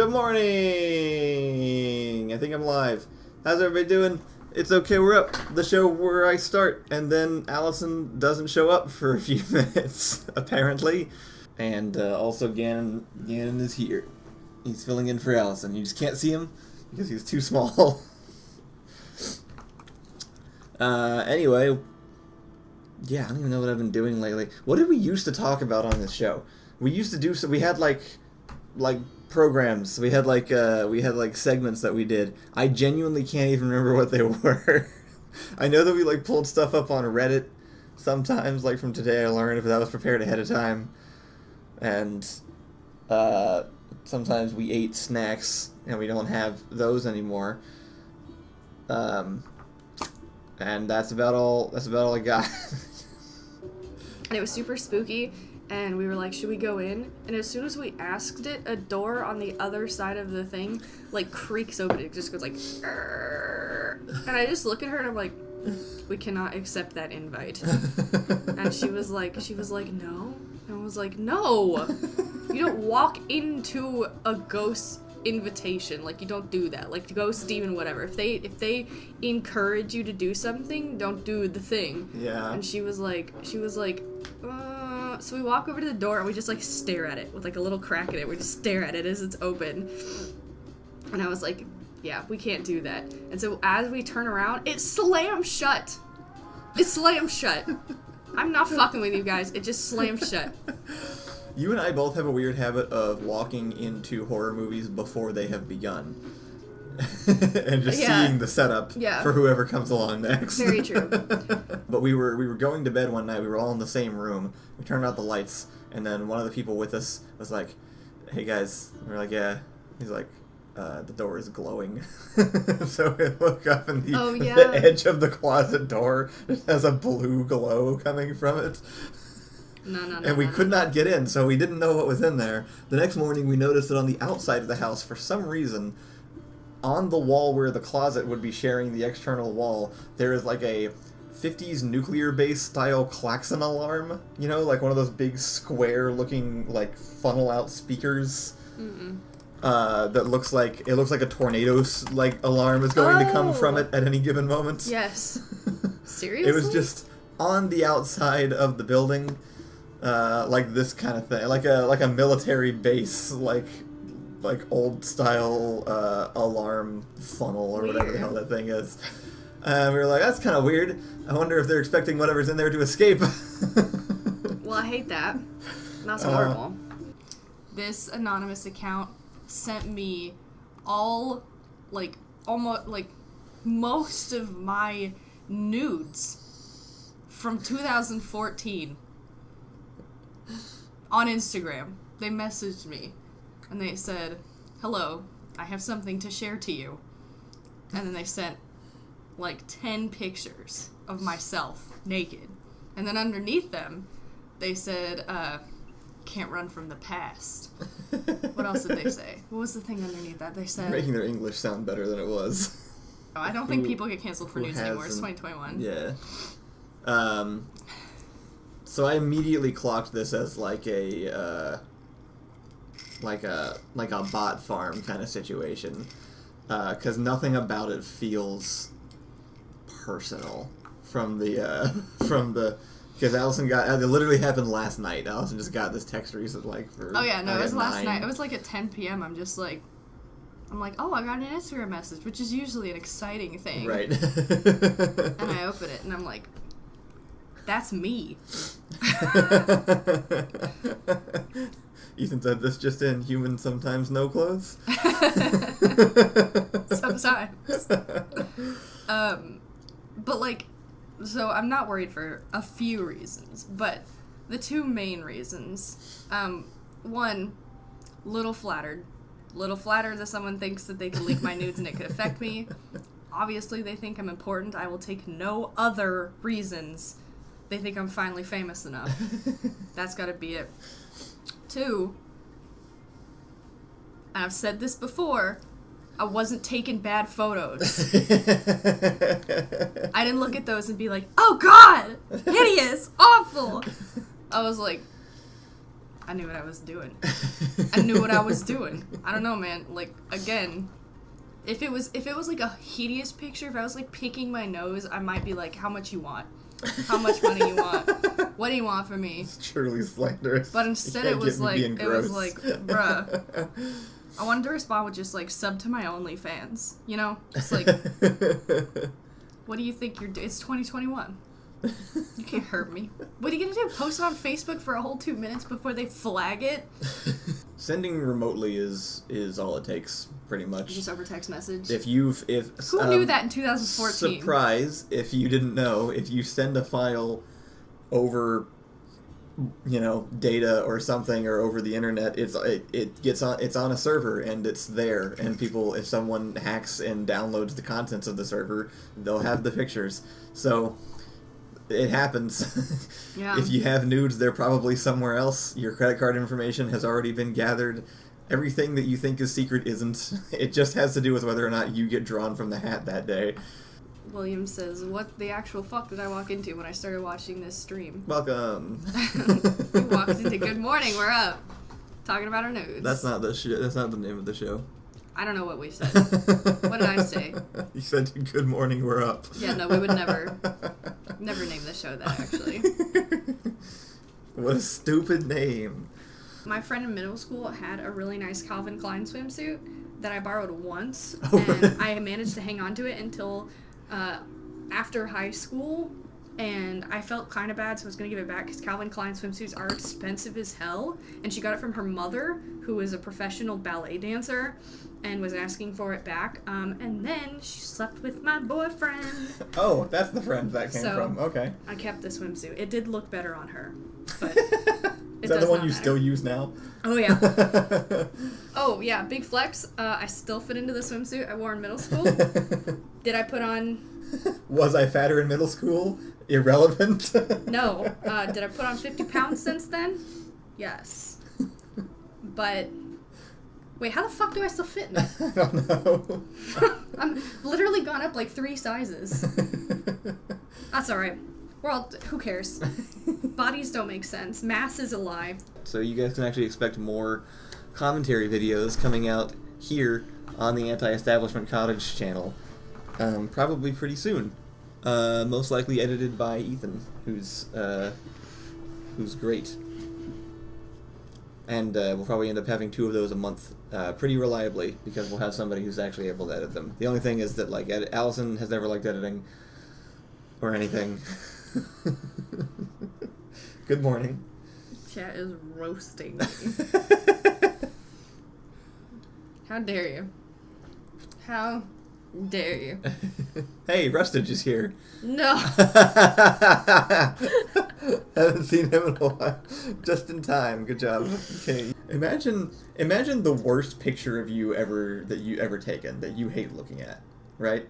Good morning! I think I'm live. How's everybody doing? It's okay, we're up. The show where I start, and then Allison doesn't show up for a few minutes, apparently. And also Gannon is here. He's filling in for Allison. You just can't see him because he's too small. Anyway, yeah, I don't even know what I've been doing lately. What did we used to talk about on this show? We used to do so. We had like programs. We had like segments that we did. I genuinely can't even remember what they were. I know that we like pulled stuff up on Reddit sometimes, like from Today I Learned, if that was prepared ahead of time. And sometimes we ate snacks and we don't have those anymore. And that's about all I got. And it was super spooky, and we were like, should we go in? And as soon as we asked it, a door on the other side of the thing, like, creaks open. It just goes like, "Arr." And I just look at her and I'm like, we cannot accept that invite. And she was like, no? And I was like, no! You don't walk into a ghost invitation. Like, you don't do that. Like, ghost demon, whatever. If they encourage you to do something, don't do the thing. Yeah. And she was like, so we walk over to the door and we just like stare at it with like a little crack in it. We just stare at it as it's open. And I was like, yeah, we can't do that. And so as we turn around, it slams shut. It slams shut. I'm not fucking with you guys. It just slams shut. You and I both have a weird habit of walking into horror movies before they have begun. And just seeing the setup for whoever comes along next. Very true. But we were going to bed one night. We were all in the same room. We turned out the lights, and then one of the people with us was like, "Hey guys," and we're like, "Yeah." He's like, "The door is glowing." So we look up, and the edge of the closet door has a blue glow coming from it. And we could not get in, so we didn't know what was in there. The next morning, we noticed that on the outside of the house, for some reason, on the wall where the closet would be sharing the external wall, there is like a 50s nuclear base style klaxon alarm. You know, like one of those big square looking like funnel out speakers. That looks like a tornado's like alarm is going to come from it at any given moment. Yes. Seriously? It was just on the outside of the building, like this kind of thing, like a military base, like old style alarm funnel or whatever the hell that thing is. We were like, that's kind of weird. I wonder if they're expecting whatever's in there to escape. Well, I hate that. That's horrible. This anonymous account sent me most of my nudes from 2014 on Instagram. They messaged me. And they said, "Hello, I have something to share to you." And then they sent, like, 10 pictures of myself, naked. And then underneath them, they said, "Can't run from the past." What else did they say? What was the thing underneath that? They said... Making their English sound better than it was. Oh, I don't think people get canceled for nudes anymore. It's 2021. Yeah. So I immediately clocked this as, like a bot farm kind of situation, because nothing about it feels personal because Allison got it literally happened last night. Allison just got this text recently, it was last night. It was like at 10 p.m. I'm like, oh, I got an Instagram message, which is usually an exciting thing, right? And I open it and I'm like, that's me. Ethan said this just in, humans sometimes no clothes. Sometimes. But like, so I'm not worried for a few reasons, but the two main reasons, one, little flattered that someone thinks that they can leak my nudes and it could affect me. Obviously they think I'm important. I will take no other reasons. They think I'm finally famous enough. That's gotta be it. Two, and I've said this before, I wasn't taking bad photos. I didn't look at those and be like, oh god, hideous, awful. I was like, I knew what I was doing. I knew what I was doing. I don't know, man. Like, again, if it was like a hideous picture, if I was like picking my nose, I might be like, how much you want? How much money you want? What do you want from me? It's truly slanderous. But instead it was like, bruh. I wanted to respond with just like, sub to my OnlyFans. You know? Just like, what do you think you're doing? It's 2021. You can't hurt me. What are you gonna do? Post it on Facebook for a whole 2 minutes before they flag it? Sending remotely is all it takes, pretty much. Just over text message. Who knew that in 2014? Surprise! If you didn't know, if you send a file over, data or something, or over the internet, it's on a server and it's there, and people, if someone hacks and downloads the contents of the server, they'll have the pictures. So. It happens. Yeah. If you have nudes, they're probably somewhere else. Your credit card information has already been gathered. Everything that you think is secret isn't. It just has to do with whether or not you get drawn from the hat that day. William says, what the actual fuck did I walk into when I started watching this stream? Welcome. He walks into Good Morning, we're up. Talking about our nudes. That's not the name of the show. I don't know what we said. What did I say? You said, good morning, we're up. Yeah, no, we would never name the show that, actually. What a stupid name. My friend in middle school had a really nice Calvin Klein swimsuit that I borrowed once, Oh, and really? I managed to hang on to it until after high school, and I felt kind of bad, so I was going to give it back, because Calvin Klein swimsuits are expensive as hell, and she got it from her mother, who is a professional ballet dancer, and was asking for it back, and then she slept with my boyfriend. Oh, that's the friend that came So, from. Okay. I kept the swimsuit. It did look better on her, but Is that the one you still use now? Oh, yeah. Oh, yeah, big flex. I still fit into the swimsuit I wore in middle school. Did I put on... Was I fatter in middle school? Irrelevant? No. Did I put on 50 pounds since then? Yes. But... Wait, how the fuck do I still fit in it? I don't know. I'm literally gone up like 3 sizes. That's alright. We're all... Who cares? Bodies don't make sense. Mass is a lie. So you guys can actually expect more commentary videos coming out here on the Anti-Establishment Cottage channel. Probably pretty soon. Most likely edited by Ethan, who's great. And we'll probably end up having 2 of those a month, pretty reliably, because we'll have somebody who's actually able to edit them. The only thing is that, like, Allison has never liked editing or anything. Good morning. Chat is roasting me. How dare you? How dare you? Hey, Rustage is here. No. Haven't seen him in a while. Just in time. Good job. Okay. Imagine the worst picture of you ever taken that you hate looking at, right?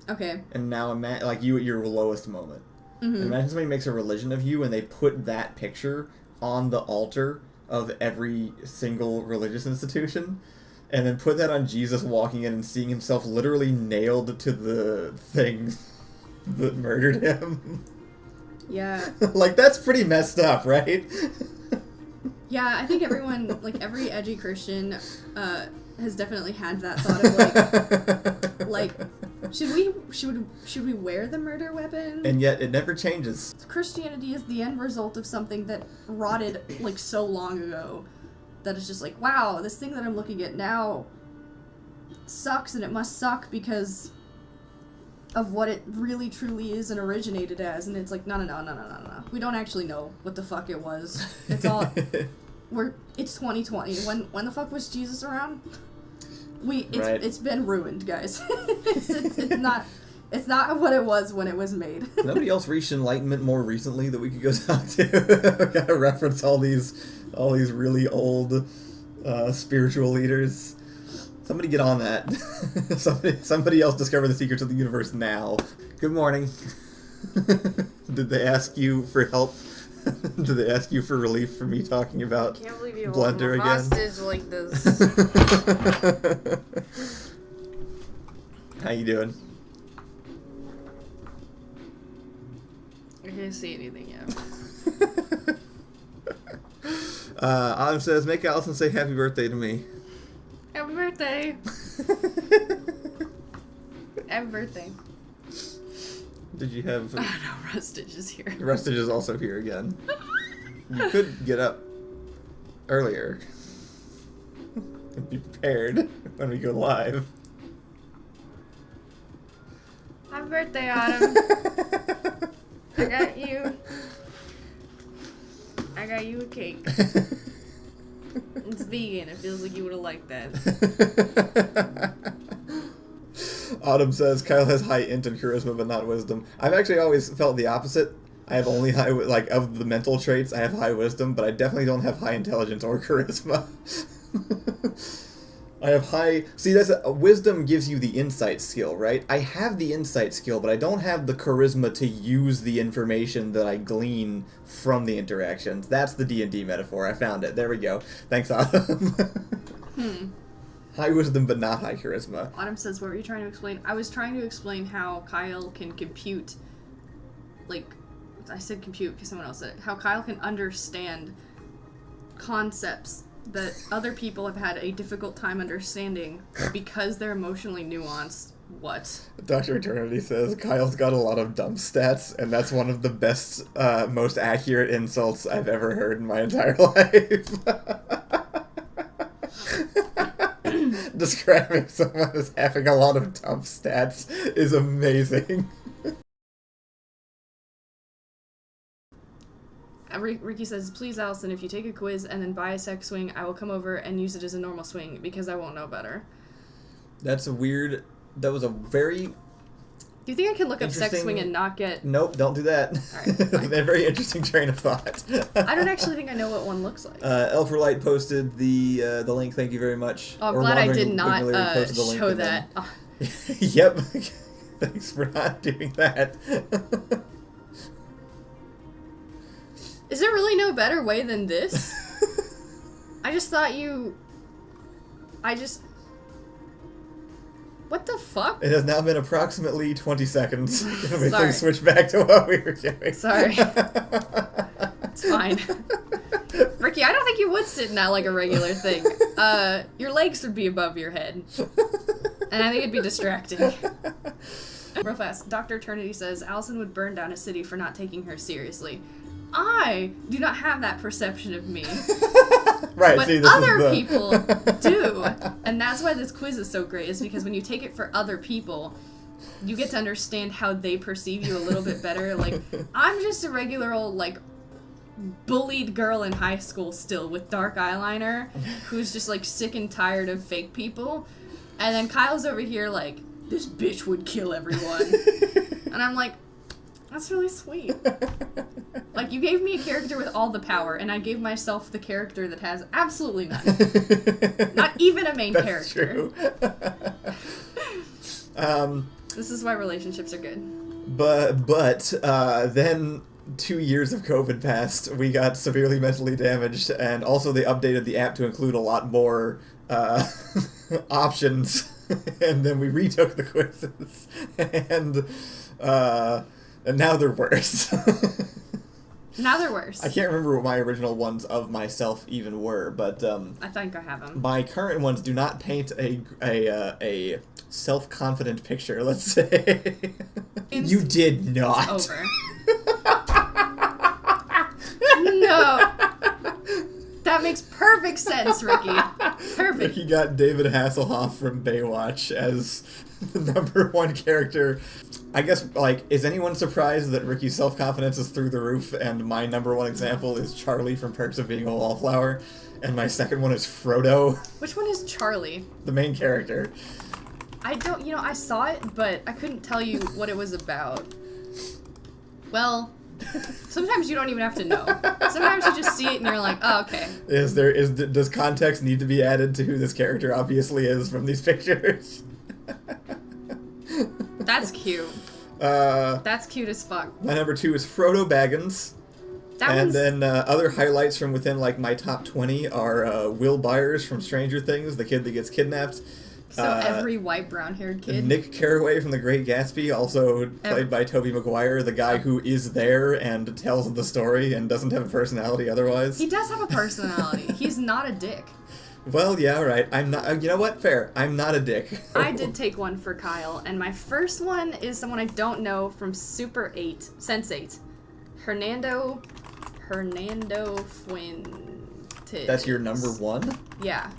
Okay. And now like you at your lowest moment. Mm-hmm. Imagine somebody makes a religion of you and they put that picture on the altar of every single religious institution, and then put that on Jesus walking in and seeing himself literally nailed to the thing that murdered him. Yeah. Like, that's pretty messed up, right? Yeah, I think everyone, like, every edgy Christian has definitely had that thought of, like, should we wear the murder weapon? And yet it never changes. Christianity is the end result of something that rotted, like, so long ago that it's just like, wow, this thing that I'm looking at now sucks, and it must suck because of what it really truly is and originated as. And it's like, no. We don't actually know what the fuck it was. It's all... It's 2020. When the fuck was Jesus around? It's been ruined, guys. It's not what it was when it was made. Nobody else reached enlightenment more recently that we could go talk to. Gotta reference all these really old spiritual leaders. Somebody get on that. somebody else discover the secrets of the universe now. Good morning. Did they ask you for help? Did they ask you for relief for me talking about I can't believe you Blender again? hostage like this. How you doing? I can't see anything yet. Autumn says, make Allison say happy birthday to me. Happy birthday. Happy birthday. Did you have... Oh no, Rustage is here. Rustage is also here again. You could get up earlier. And be prepared when we go live. Happy birthday, Autumn. I got you a cake. It's vegan. It feels like you would have liked that. Autumn says, Kyle has high int and charisma, but not wisdom. I've actually always felt the opposite. I have only high, like, of the mental traits, I have high wisdom, but I definitely don't have high intelligence or charisma. I have high... See, wisdom gives you the insight skill, right? I have the insight skill, but I don't have the charisma to use the information that I glean from the interactions. That's the D&D metaphor. I found it. There we go. Thanks, Autumn. High wisdom, but not high charisma. Autumn says, what were you trying to explain? I was trying to explain how Kyle can compute, like, I said compute because someone else said it, how Kyle can understand concepts that other people have had a difficult time understanding because they're emotionally nuanced. What? Dr. Eternity says, Kyle's got a lot of dumb stats, and that's one of the best, most accurate insults I've ever heard in my entire life. Describing someone as having a lot of dumb stats is amazing. Ricky says, please, Allison, if you take a quiz and then buy a sex swing, I will come over and use it as a normal swing because I won't know better. That's a weird... That was a very... Do you think I can look up sex swing and not get... Nope, don't do that. Alright, A very interesting train of thought. I don't actually think I know what one looks like. Elferlight posted the link, thank you very much. Oh, I'm glad I did not show that. Oh. Yep. Thanks for not doing that. Is there really no better way than this? I just thought you... What the fuck? It has now been approximately 20 seconds. Sorry. Please switch back to what we were doing. Sorry. It's fine. Ricky, I don't think you would sit in that like a regular thing. Your legs would be above your head. And I think it'd be distracting. Real fast, Dr. Eternity says, Allison would burn down a city for not taking her seriously. I do not have that perception of me. Right, but see, other people do. And that's why this quiz is so great, is because when you take it for other people, you get to understand how they perceive you a little bit better. Like, I'm just a regular old, like, bullied girl in high school still with dark eyeliner who's just, like, sick and tired of fake people. And then Kyle's over here like, this bitch would kill everyone. And I'm like, that's really sweet. Like, you gave me a character with all the power, and I gave myself the character that has absolutely none. Not even a main character. True. This is why relationships are good. But then 2 years of COVID passed, we got severely mentally damaged, and also they updated the app to include a lot more options, and then we retook the quizzes, and now they're worse. Now they're worse. I can't remember what my original ones of myself even were, but I think I have them. My current ones do not paint a self-confident picture, let's say. You did not. Over. No. That makes perfect sense, Ricky. Perfect. Ricky got David Hasselhoff from Baywatch as the #1 character. I guess, like, is anyone surprised that Ricky's self-confidence is through the roof, and my #1 example is Charlie from Perks of Being a Wallflower, and my second one is Frodo. Which one is Charlie? The main character. I don't, I saw it, but I couldn't tell you what it was about. Well, sometimes you don't even have to know. Sometimes you just see it and you're like, oh, okay. Does context need to be added to who this character obviously is from these pictures? That's cute. That's cute as fuck. My #2 is Frodo Baggins. Then other highlights from within, like, my top 20 are Will Byers from Stranger Things, the kid that gets kidnapped. So every white brown-haired kid. Nick Carraway from The Great Gatsby, also played by Tobey Maguire, the guy who is there and tells the story and doesn't have a personality otherwise. He does have a personality. He's not a dick. Well, yeah, right. I'm not. You know what? Fair. I'm not a dick. I did take one for Kyle, and my first one is someone I don't know from Super 8, Sense8. Hernando Fuentes. That's your number one? Yeah,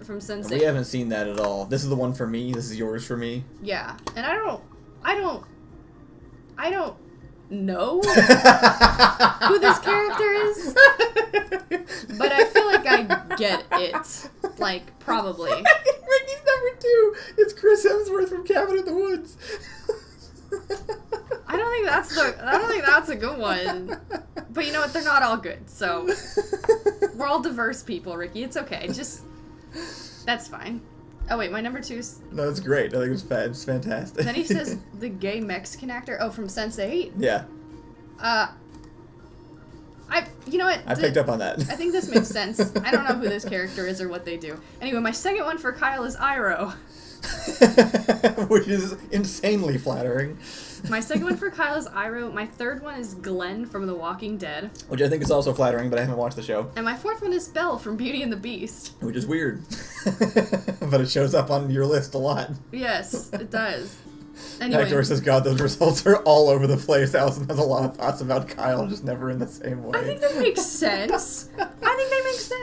from Sense8. We haven't seen that at all. This is the one for me. This is yours for me. Yeah, and I don't know who this character is, but I feel like I get it. Like, probably. Ricky's number 2. It's Chris Hemsworth from Cabin in the Woods. I don't think that's a good one. But you know what? They're not all good. So we're all diverse people, Ricky. It's okay. That's fine. Oh wait, my number 2 is. No, it's great. I think it's fantastic. Then he says the gay Mexican actor. Oh, from Sense8. Yeah. You know what? I picked up on that. I think this makes sense. I don't know who this character is or what they do. Anyway, my second one for Kyle is Iroh. Which is insanely flattering. My second one for Kyle is Iroh. My third one is Glenn from The Walking Dead. Which I think is also flattering, but I haven't watched the show. And my fourth one is Belle from Beauty and the Beast. Which is weird. But it shows up on your list a lot. Yes, it does. Anyway. Hector says, God, those results are all over the place. Allison has a lot of thoughts about Kyle, just never in the same way. I think that makes sense.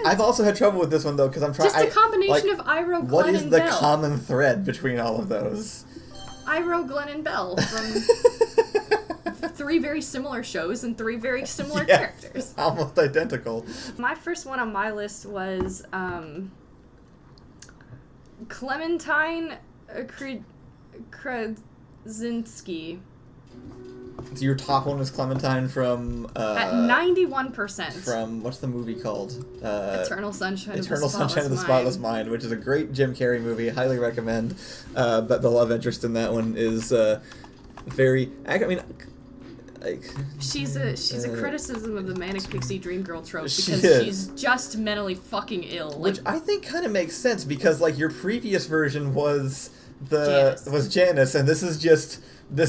I've also had trouble with this one, though, because I'm trying... Just a combination of Iroh, Glenn, and Belle. What is the common thread between all of those? Iroh, Glenn, and Belle from 3 very similar shows and 3 very similar characters. Almost identical. My first one on my list was Clementine Krasinski. So your top one was Clementine from... At 91%. From, what's the movie called? Eternal Sunshine of the Spotless Mind, which is a great Jim Carrey movie. Highly recommend. But the love interest in that one is very... I mean... Like, she's a criticism of the Manic Pixie Dream Girl trope because she's just mentally fucking ill. Which I think kind of makes sense because, like, your previous version was Janice, and this is just the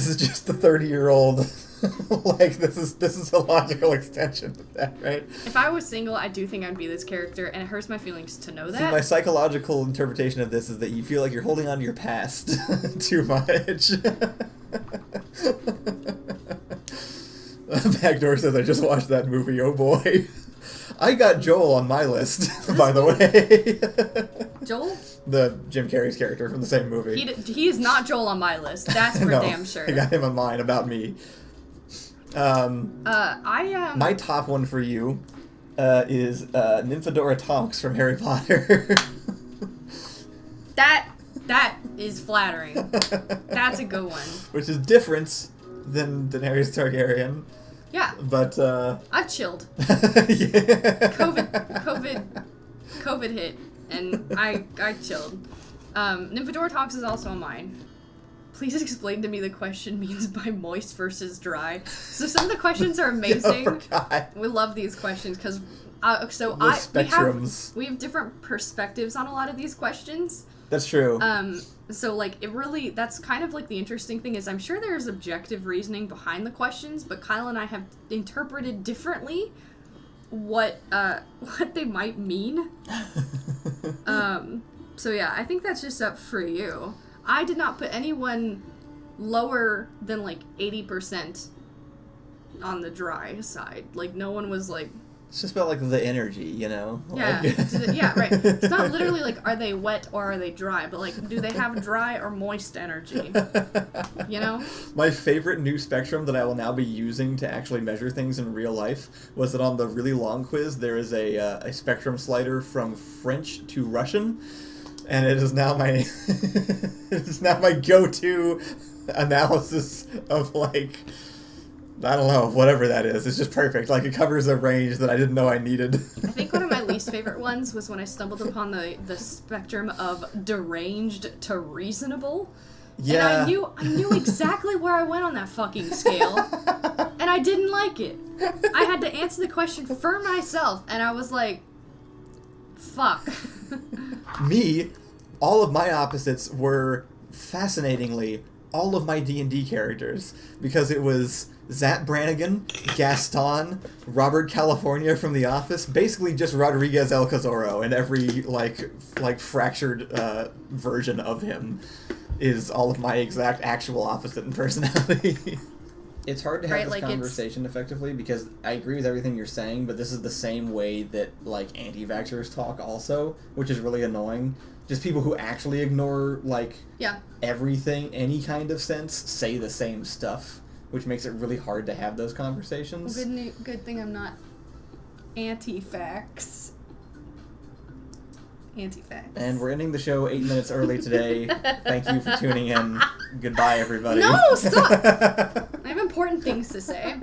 30-year-old. Like, this is a logical extension of that, right? If I was single, I do think I'd be this character, and it hurts my feelings to know that. See, my psychological interpretation of this is that you feel like you're holding on to your past too much. Backdoor says, I just watched that movie, oh boy. I got Joel on my list, by the way. Joel? The Jim Carrey's character from the same movie. He is not Joel on my list, that's for damn sure. I got him on mine, about me. My top one for you is Nymphadora Tonks from Harry Potter. That is flattering. That's a good one. Which is different than Daenerys Targaryen. Yeah. But I've chilled. COVID hit, and I chilled. Nymphadora Tonks is also on mine. Please explain to me the question means by moist versus dry. So some of the questions are amazing. We love these questions because we have different perspectives on a lot of these questions. That's true. So like that's kind of like the interesting thing is I'm sure there's objective reasoning behind the questions, but Kyle and I have interpreted differently what they might mean. So yeah, I think that's just up for you. I did not put anyone lower than like 80% on the dry side. Like no one was like. It's just about, like, the energy, you know? Yeah, yeah, right. It's not literally, like, are they wet or are they dry, but, like, do they have dry or moist energy? You know? My favorite new spectrum that I will now be using to actually measure things in real life was that on the really long quiz, there is a spectrum slider from French to Russian, and it is now my go-to analysis of, like... I don't know, whatever that is. It's just perfect. Like, it covers a range that I didn't know I needed. I think one of my least favorite ones was when I stumbled upon the spectrum of deranged to reasonable. Yeah. And I knew exactly where I went on that fucking scale. And I didn't like it. I had to answer the question for myself, and I was like, fuck. Me, all of my opposites were fascinatingly all of my D&D characters, because it was Zach Brannigan, Gaston, Robert California from The Office, basically just Rodriguez El Cazoro, and every like fractured version of him is all of my exact actual opposite in personality. It's hard to have this conversation effectively, because I agree with everything you're saying, but this is the same way that, like, anti-vaxxers talk also, which is really annoying. Just people who actually ignore, like, everything, any kind of sense, say the same stuff, which makes it really hard to have those conversations. Good thing I'm not anti-vax. Anti-vax. And we're ending the show 8 minutes early today. Thank you for tuning in. Goodbye, everybody. No, stop! I have important things to say.